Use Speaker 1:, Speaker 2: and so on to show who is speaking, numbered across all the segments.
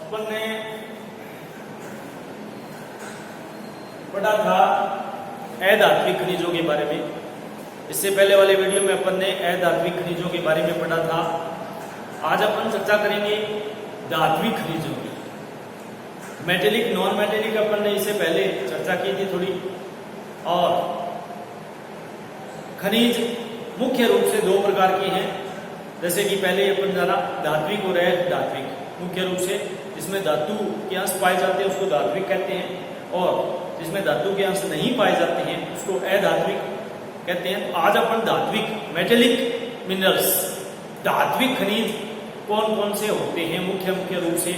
Speaker 1: अपन ने पढ़ा था अधात्विक खनिजों के बारे में। इससे पहले वाले वीडियो में अपन ने अधात्विक खनिजों के बारे में पढ़ा था। आज अपन चर्चा करेंगे धात्विक खनिजों की। मेटेलिक नॉन मेटेलिक अपन ने इससे पहले चर्चा की थी थोड़ी। और खनिज मुख्य रूप से दो प्रकार की हैं, जैसे कि पहले अपन जाना धात्विक और अधात्विक। मुख्य रूप से जिसमें धातु के अंश पाए जाते हैं उसको धात्विक कहते हैं, और जिसमें धातु के अंश नहीं पाए जाते हैं उसको अधात्विक कहते हैं। आज अपन धात्विक मेटेलिक मिनरल्स, धात्विक खनिज कौन कौन से होते हैं मुख्य रूप से,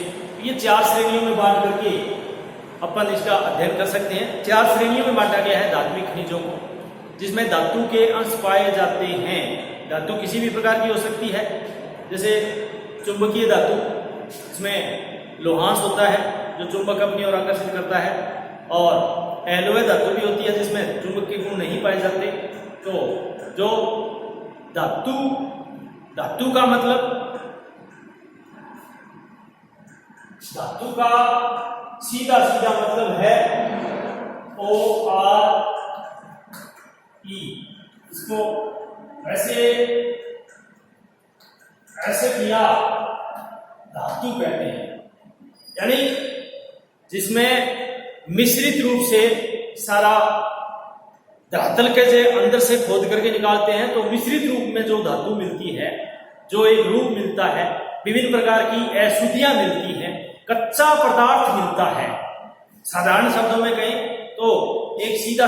Speaker 1: ये 4 श्रेणियों में बांट करके अपन इसका अध्ययन कर सकते हैं। 4 श्रेणियों में बांटा गया है धात्विक खनिजों को, जिसमें धातु के अंश पाए जाते हैं। धातु किसी भी प्रकार की हो सकती है, जैसे चुंबकीय धातु, इसमें लोहांश होता है जो चुंबक अपनी ओर आकर्षित करता है, और एलोय धातु भी होती है जिसमें चुंबक के गुण नहीं पाए जाते। तो जो धातु का मतलब, धातु का सीधा मतलब है ORE। इसको ऐसे किया धातु कहते हैं, यानी जिसमें मिश्रित रूप से सारा धरातल के से अंदर से खोद करके निकालते हैं तो मिश्रित रूप में जो धातु मिलती है, जो एक रूप मिलता है, विभिन्न प्रकार की अशुद्धियां मिलती हैं, कच्चा पदार्थ मिलता है। साधारण शब्दों में कहें तो एक सीधा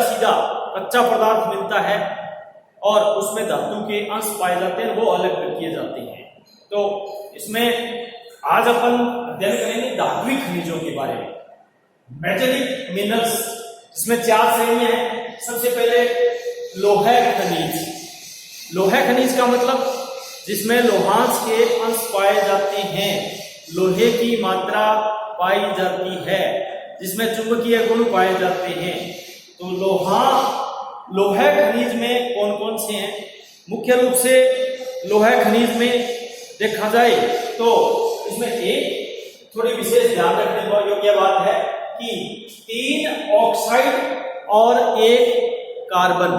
Speaker 1: कच्चा पदार्थ मिलता है और उसमें धातु के अंश पाए जाते हैं, वो अलग किए जाते हैं। तो इसमें आज अपन अध्ययन करेंगे धात्विक खनिजों के बारे में, मेटेलिक मिनरल्स, इसमें 4 श्रेणियां हैं। सबसे पहले लोह खनिज। लोह खनिज का मतलब जिसमें लोहांश के अंश पाए जाते हैं, लोहे की मात्रा पाई जाती है, जिसमें चुंबकीय गुण पाए जाते हैं। तो लोह खनिज में कौन कौन से हैं? मुख्य रूप से लोह खनिज में देखा जाए तो इसमें एक थोड़ी विशेष ध्यान रखने योग्य बात है कि 3 ऑक्साइड और 1 कार्बन,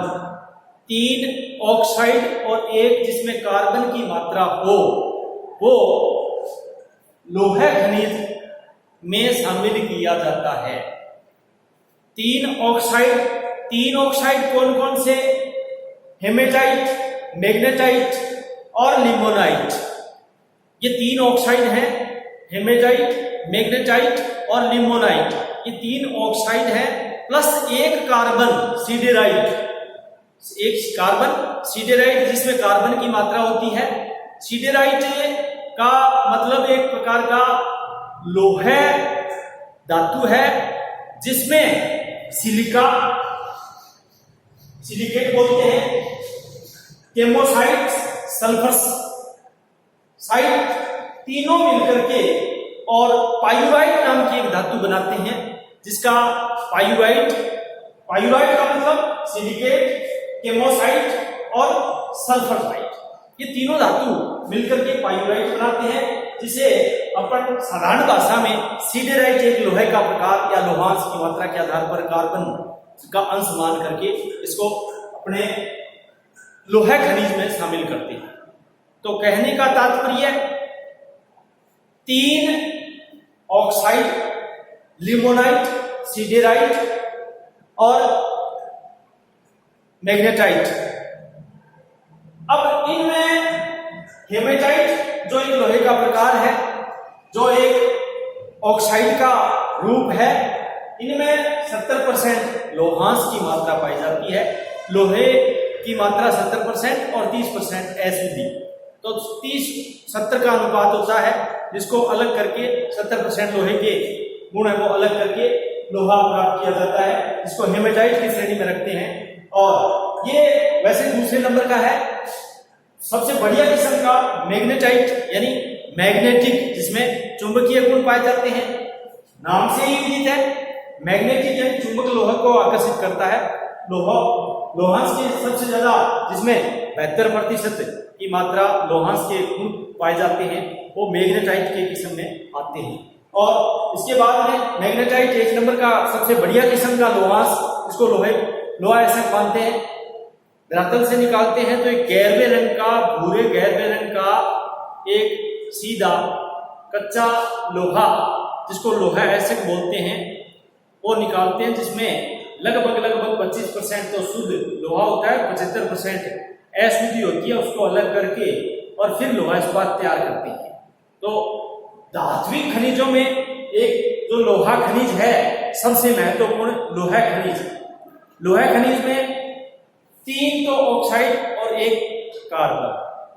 Speaker 1: 3 ऑक्साइड और 1 जिसमें कार्बन की मात्रा हो, वो लोह खनिज में शामिल किया जाता है। 3 ऑक्साइड कौन कौन से? हेमेटाइट, मैग्नेटाइट और लिमोनाइट। ये 3 ऑक्साइड हैं, हेमेटाइट, मैग्नेटाइट और लिमोनाइट। ये 3 ऑक्साइड हैं, plus 1 carbon siderite, 1 carbon siderite जिसमें कार्बन की मात्रा होती है। सिडेराइट का मतलब एक प्रकार का लोह धातु है जिसमें सिलिकेट बोलते हैं, केमोसाइट, सल्फर साइट, तीनों मिलकर के और पायुराइट नाम की एक धातु बनाते हैं, जिसका पायुराइट का मतलब सिलिकेट, केमोसाइट और सल्फर साइट, ये तीनों धातु मिलकर के पायुराइट बनाते हैं, जिसे अपन साधारण भाषा में सिडेराइट एक लोहे का प्रकार या लोहांश की मात्रा के आधार पर कार्बन का अंश मान करके इसको अपने लोह खनिज में शामिल करते हैं। तो कहने का तात्पर्य 3 ऑक्साइड, लिमोनाइट, सिडेराइट और मैग्नेटाइट। अब इनमें हेमेटाइट जो एक लोहे का प्रकार है, जो एक ऑक्साइड का रूप है, इनमें 70% लोहांश की मात्रा पाई जाती है। लोहे की मात्रा 70% और 30% अशुद्धि। तो 30-70 का अनुपात होता है, जिसको अलग करके 70% लोहे के गुण है वो अलग करके लोहा प्राप्त किया जाता है, जिसको हेमेटाइट की श्रेणी में रखते हैं। और ये वैसे दूसरे नंबर का है। सबसे बढ़िया किस्म का मैग्नेटाइट यानी मैग्नेटिक, जिसमें चुंबकीय गुण पाए जाते हैं, नाम से ही इंगित है। मैग्नेटिक यानी चुंबक लोहा को आकर्षित करता है। लोहांश के सबसे ज्यादा, जिसमें 72% की मात्रा लोहांश के गुण पाए जाते हैं, वो मैग्नेटाइट के किस्म में आते हैं। और इसके बाद में मैग्नेटाइट 1 नंबर का सबसे बढ़िया किस्म का लोहास, इसको लोहा एसिड मानते हैं। धरातल से निकालते हैं तो एक गहरे रंग का, भूरे गहरे रंग का एक सीधा कच्चा लोहा, जिसको लोहा एसिड बोलते हैं, वो निकालते हैं, जिसमें लगभग 25% तो शुद्ध लोहा होता है, 75% अशुद्धि होती है। उसको अलग करके और फिर लोहा इस्पात तैयार करते हैं। तो धात्विक खनिजों में एक जो लोहा खनिज है सबसे महत्वपूर्ण लोहा खनिज। लोहा खनिज में 3 तो ऑक्साइड और 1 कार्बन,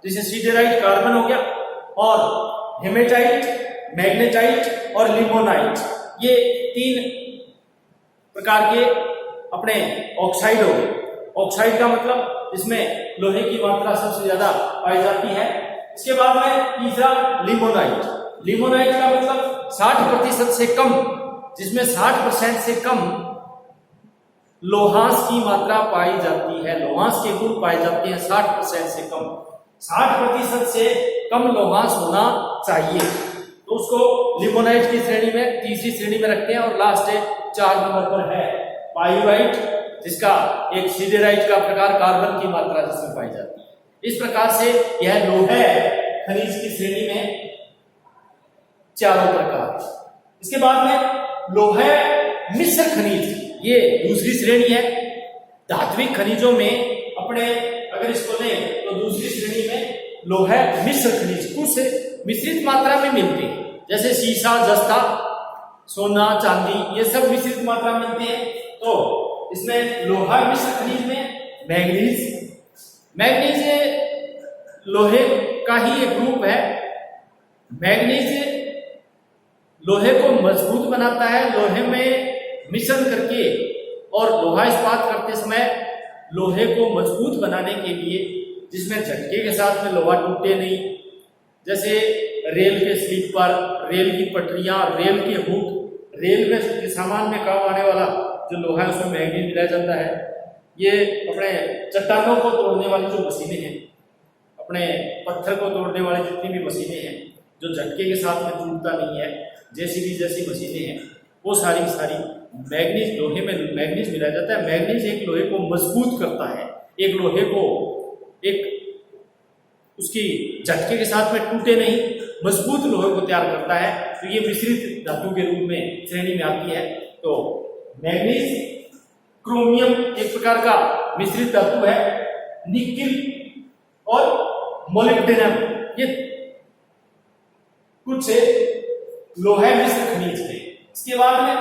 Speaker 1: जैसे सिडेराइट कार्बन हो गया, और हेमेटाइट, मैग्नेटाइट और लिमोनाइट, ये 3 प्रकार के अपने ऑक्साइड हो गए। ऑक्साइड का मतलब इसमें लोहे की मात्रा सबसे ज्यादा पाई जाती है। इसके बाद में तीसरा लिमोनाइट। लिमोनाइट का मतलब 60% से कम, जिसमें 60% से कम लोहांश की मात्रा पाई जाती है, लोहांश के गुण पाए जाते हैं 60% से कम। 60% से कम लोहांश होना चाहिए, तो उसको लिमोनाइट की श्रेणी में, तीसरी श्रेणी में रखते हैं। और लास्ट 4 नंबर पर है पाइरुवाइट, जिसका एक सिडेराइट का प्रकार, कार्बन की मात्रा जिसमें पाई जाती है। इस प्रकार से यह लोहे खनिज की श्रेणी में चारों प्रकार। इसके बाद में लोहे मिश्र खनिज, ये दूसरी श्रेणी है। धात्विक खनिजों में अपने अगर इसको लें तो दूसरी श्रेणी में लोहे मिश्र खनिज, कुछ मिश्रित मात्रा में मिलते हैं, जैसे सीसा, जस्ता, सोना, चांदी, ये सब मिश्रित मात्रा में मिलते हैं। तो इसमें लोहा मिश्र खनिज में मैग्नीज लोहे का ही एक ग्रुप है। मैग्नीज लोहे को मजबूत बनाता है। लोहे में मिश्रण करके और लोहा इस्पात करते समय लोहे को मजबूत बनाने के लिए, जिसमें झटके के साथ में लोहा टूटे नहीं, जैसे रेल के स्लीपर, रेल की पटरियां, रेल के हुक, रेल में सामान में काम आने वाला जो लोहा है उसमें मैग्नीज मिलाया जाता है। ये अपने चट्टानों को तोड़ने वाली जो मशीनें हैं, अपने पत्थर को तोड़ने वाली जितनी भी मशीनें हैं, जो झटके के साथ में टूटता नहीं है, जेसीबी जैसी मशीनें हैं, वो सारी की सारी मैग्नीज, लोहे में मैग्नीज मिलाया जाता है। मैग्नीज एक लोहे को मजबूत करता है, एक लोहे को एक उसकी झटके के साथ में टूटे नहीं, मजबूत लोहे को तैयार करता है। तो ये मिश्रित धातु के रूप में श्रेणी में आती है। तो मैग्नीज, क्रोमियम एक प्रकार का मिश्रित धातु है, निकिल और मोलिब्डेनम, ये कुछ लोहे मिश्र खनिज है। इसके बाद में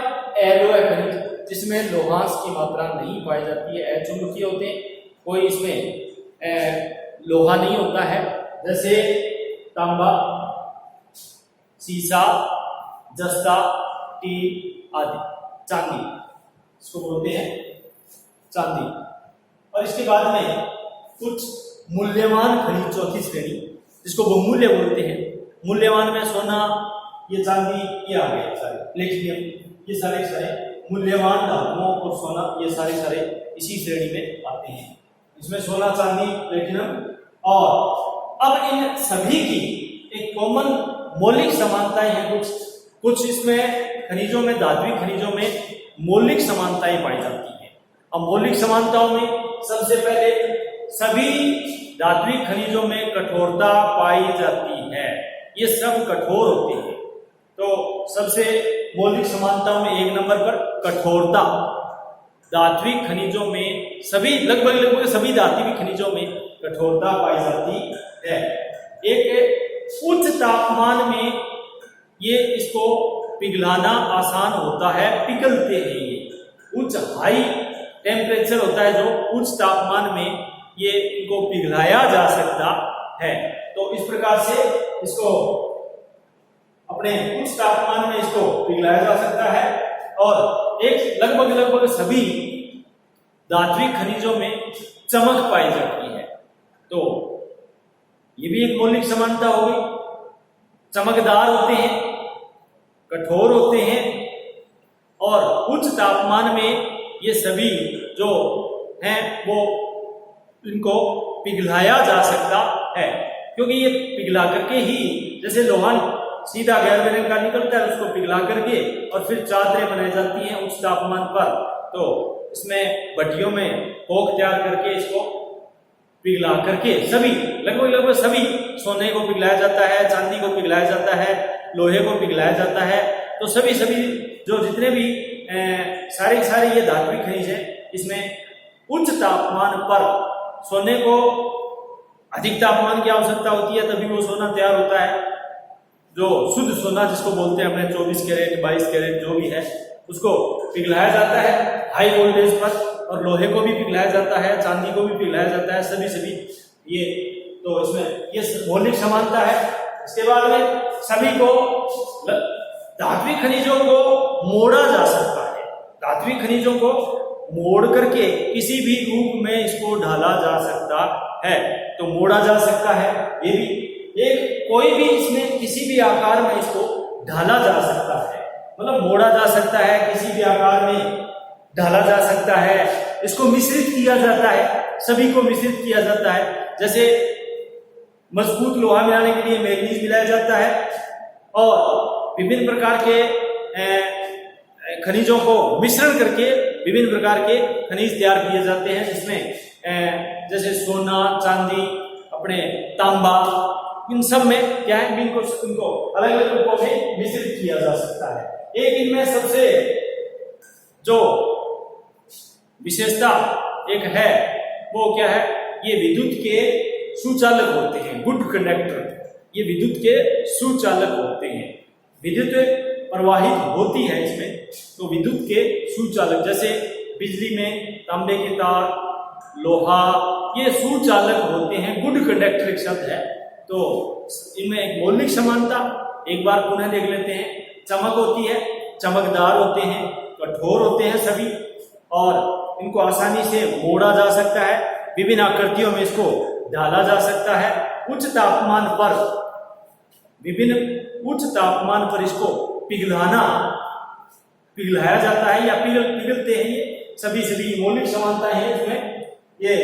Speaker 1: एलोय खनिज, जिसमें लोहांश की मात्रा नहीं पाई जाती है, अचुंबकीय होते हैं, कोई इसमें लोहा नहीं होता है, जैसे तांबा, सीसा, जस्ता, टीन आदि। चांदी इसको बोलते हैं चांदी। और इसके बाद में कुछ मूल्यवान खनिज, चौथी श्रेणी, जिसको बहुमूल्य बोलते हैं। मूल्यवान में सोना, ये चांदी, ये आ गए सारे, प्लेटिनियम, ये सारे मूल्यवान धातुओं और सोना, ये सारे इसी श्रेणी में आते हैं। इसमें सोना, चांदी, प्लेटिनम। और अब इन सभी की एक कॉमन मौलिक समानताएं हैं। कुछ इसमें खनिजों में, धात्विक खनिजों में मौलिक समानताएं पाई जाती हैं। अब मौलिक समानताओं में सबसे पहले सभी धात्विक खनिजों में कठोरता पाई जाती है, ये सब कठोर होते हैं। तो सबसे मौलिक समानताओं में 1 नंबर पर कठोरता। धात्विक खनिजों में सभी, लगभग सभी धात्विक खनिजों में कठोरता पाई जाती है। एक उच्च तापमान में ये इसको पिघलाना आसान होता है, पिघलते हैं ये। उच्च हाई टेम्परेचर होता है जो उच्च तापमान में ये इनको पिघलाया जा सकता है। तो इस प्रकार से इसको अपने उच्च तापमान में इसको पिघलाया जा सकता है। और एक लगभग सभी धात्विक खनिजों में चमक पाई जाती है। तो ये भी एक मौलिक समानता हो गई। चमकदार होते हैं, कठोर होते हैं और उच्च तापमान में ये सभी जो हैं वो इनको पिघलाया जा सकता है, क्योंकि ये पिघला करके ही, जैसे लोहा सीधा गैर रंग का निकलता है, उसको पिघला करके और फिर चादरें बनाई जाती हैं उच्च तापमान पर। तो इसमें भट्टियों में कोक तैयार करके इसको पिघला करके सभी लगभग सभी सोने को पिघलाया जाता है, चांदी को पिघलाया जाता है, लोहे को पिघलाया जाता है। तो सभी जो जितने भी सारे ये धात्विक खनिज है, इसमें उच्च तापमान पर सोने को अधिक तापमान की आवश्यकता होती है, तभी वो सोना तैयार होता है। जो शुद्ध सोना जिसको बोलते हैं अपने 24 कैरेट 22 कैरेट जो भी है, उसको पिघलाया जाता है हाई वोल्टेज पर, और लोहे को भी पिघलाया जाता है, चांदी को भी पिघलाया जाता है, सभी ये। तो इसमें ये मौलिक समानता है। इसके बाद में सभी को धात्विक खनिजों को मोड़ा जा सकता है। धात्विक खनिजों को मोड़ करके किसी भी रूप में इसको ढाला जा सकता है। तो मोड़ा जा सकता है, ये भी एक कोई भी इसमें किसी भी आकार में इसको ढाला जा सकता है, मतलब मोड़ा जा सकता है, किसी भी आकार में ढाला जा सकता है। इसको मिश्रित किया जाता है, सभी को मिश्रित किया जाता है। जैसे मजबूत लोहा मिलाने के लिए मैग्नीज मिलाया जाता है, और विभिन्न प्रकार के खनिजों को मिश्रण करके विभिन्न प्रकार के खनिज तैयार किए जाते हैं, जिसमें जैसे सोना, चांदी, अपने तांबा, इन सब में क्या है, इनको अलग अलग रूपों में मिश्रित किया जा सकता है। एक इनमें सबसे जो विशेषता एक है वो क्या है, ये विद्युत के सुचालक होते हैं, गुड कंडक्टर। ये विद्युत के सुचालक होते हैं। विद्युत प्रवाहित होती है इसमें, तो विद्युत के सुचालक, जैसे बिजली में तांबे के तार, लोहा, ये सुचालक होते हैं। गुड कंडक्टर एक शब्द है। तो इनमें एक मौलिक समानता एक बार पुनः देख लेते हैं। चमक होती है, चमकदार होते हैं, कठोर होते हैं सभी, और इनको आसानी से मोड़ा जा सकता है, विभिन्न आकृतियों में इसको ढाला जा सकता है। उच्च तापमान पर, विभिन्न उच्च तापमान पर इसको पिघलाया जाता है या पिघलते हैं। ये सभी मौलिक समानताएं हैं इसमें। ये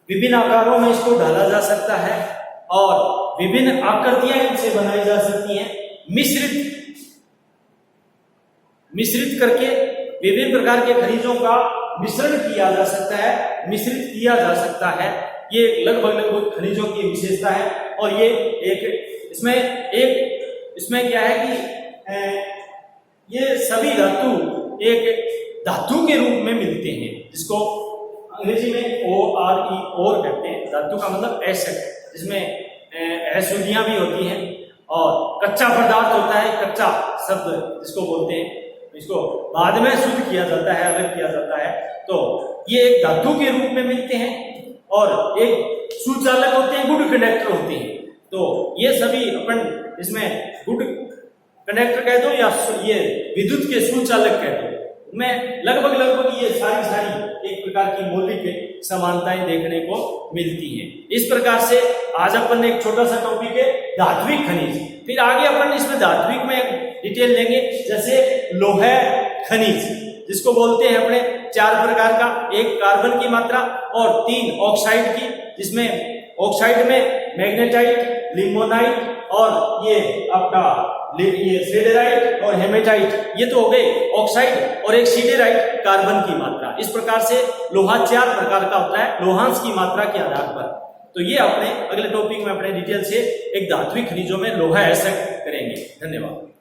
Speaker 1: विभिन्न आकारों में इसको ढाला जा सकता है और विभिन्न आकृतियां इनसे बनाई जा सकती हैं। मिश्रित करके विभिन्न प्रकार के खनिजों का मिश्रण किया जा सकता है, मिश्रित किया जा सकता है। ये लगभग खनिजों की विशेषता है। और ये इसमें क्या है कि ये सभी धातु एक धातु के रूप में मिलते हैं, जिसको अंग्रेजी में ORE और कहते हैं। धातु का मतलब एसिड, जिसमें अशुद्धियां भी होती हैं, और कच्चा पदार्थ होता है, कच्चा शब्द जिसको बोलते हैं, इसको बाद में शुद्ध किया जाता है, अलग किया जाता है। तो ये एक धातु के रूप में मिलते हैं और एक सुचालक होते हैं, गुड कंडक्टर होते हैं। तो ये सभी अपन इसमें गुड कंडक्टर कह दो या ये विद्युत के सुचालक कह दो, में लगभग ये सारी एक प्रकार की मौलिक समानताएं देखने को मिलती हैं। इस प्रकार से आज अपन ने एक छोटा सा टॉपिक है धात्विक खनिज। फिर आगे अपन इसमें धात्विक में डिटेल लेंगे, जैसे लोह खनिज जिसको बोलते हैं अपने 4 प्रकार का, एक कार्बन की मात्रा और 3 ऑक्साइड की, जिसमें ऑक्साइड में मैग्नेटाइट, लिमोनाइट और ये आपका ये सिडेराइट और हेमेटाइट, ये तो हो गए ऑक्साइड, और एक सिडेराइट कार्बन की मात्रा। इस प्रकार से लोहा 4 प्रकार का होता है लोहांश की मात्रा के आधार पर। तो ये अपने अगले टॉपिक में अपने डिटेल से एक धात्विक खनिजों में लोहा ऐसे करेंगे। धन्यवाद।